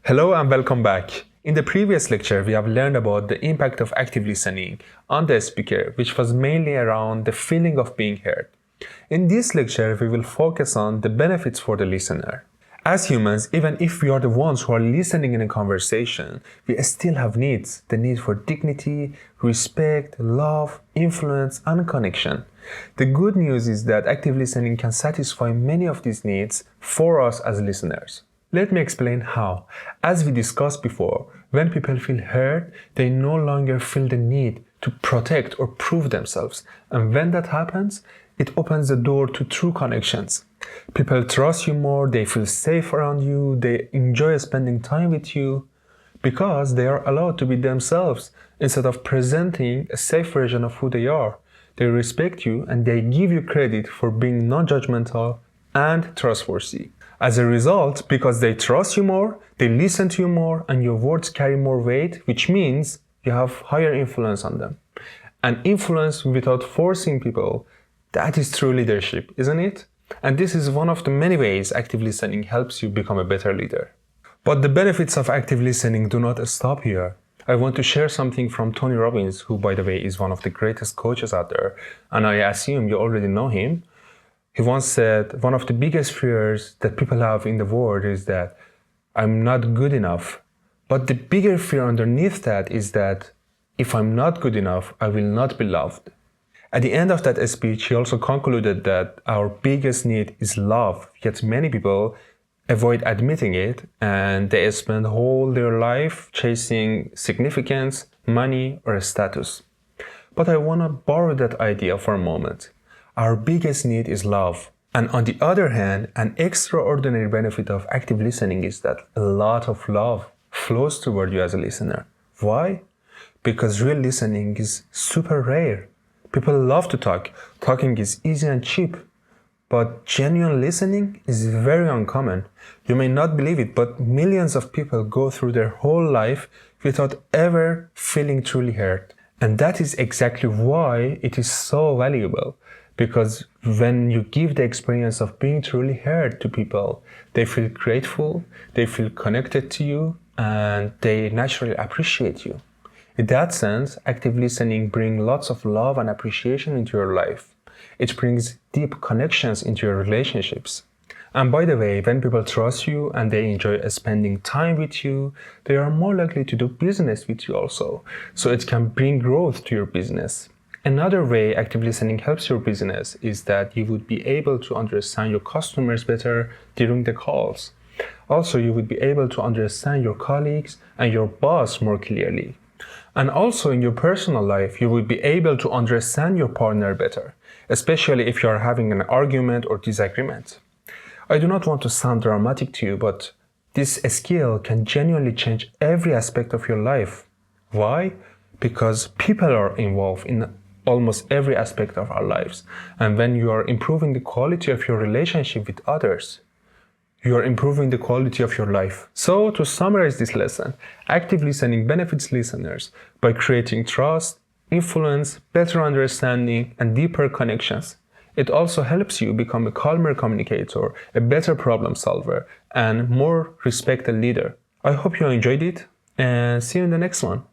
Hello and welcome back. In the previous lecture, we have learned about the impact of active listening on the speaker, which was mainly around the feeling of being heard. In this lecture, we will focus on the benefits for the listener. As humans, even if we are the ones who are listening in a conversation, we still have needs. The need for dignity, respect, love, influence, and connection. The good news is that active listening can satisfy many of these needs for us as listeners. Let me explain how. As we discussed before, when people feel heard, they no longer feel the need to protect or prove themselves. And when that happens, it opens the door to true connections. People trust you more, they feel safe around you, they enjoy spending time with you because they are allowed to be themselves instead of presenting a safe version of who they are. They respect you and they give you credit for being non-judgmental and trustworthy. As a result, because they trust you more, they listen to you more, and your words carry more weight, which means you have higher influence on them. And influence without forcing people, that is true leadership, isn't it? And this is one of the many ways active listening helps you become a better leader. But the benefits of active listening do not stop here. I want to share something from Tony Robbins, who, by the way, is one of the greatest coaches out there, and I assume you already know him. He once said, one of the biggest fears that people have in the world is that I'm not good enough. But the bigger fear underneath that is that if I'm not good enough, I will not be loved. At the end of that speech, he also concluded that our biggest need is love, yet many people avoid admitting it and they spend whole their life chasing significance, money, or status. But I want to borrow that idea for a moment. Our biggest need is love. And on the other hand, an extraordinary benefit of active listening is that a lot of love flows toward you as a listener. Why? Because real listening is super rare. People love to talk. Talking is easy and cheap. But genuine listening is very uncommon. You may not believe it, but millions of people go through their whole life without ever feeling truly heard. And that is exactly why it is so valuable. Because when you give the experience of being truly heard to people, they feel grateful, they feel connected to you, and they naturally appreciate you. In that sense, active listening brings lots of love and appreciation into your life. It brings deep connections into your relationships. And by the way, when people trust you and they enjoy spending time with you, they are more likely to do business with you also. So it can bring growth to your business. Another way active listening helps your business is that you would be able to understand your customers better during the calls. Also, you would be able to understand your colleagues and your boss more clearly. And also in your personal life, you would be able to understand your partner better, especially if you are having an argument or disagreement. I do not want to sound dramatic to you, but this skill can genuinely change every aspect of your life. Why? Because people are involved in almost every aspect of our lives. And when you are improving the quality of your relationship with others, you are improving the quality of your life. So to summarize this lesson, active listening benefits listeners by creating trust, influence, better understanding, and deeper connections. It also helps you become a calmer communicator, a better problem solver, and more respected leader. I hope you enjoyed it, and see you in the next one.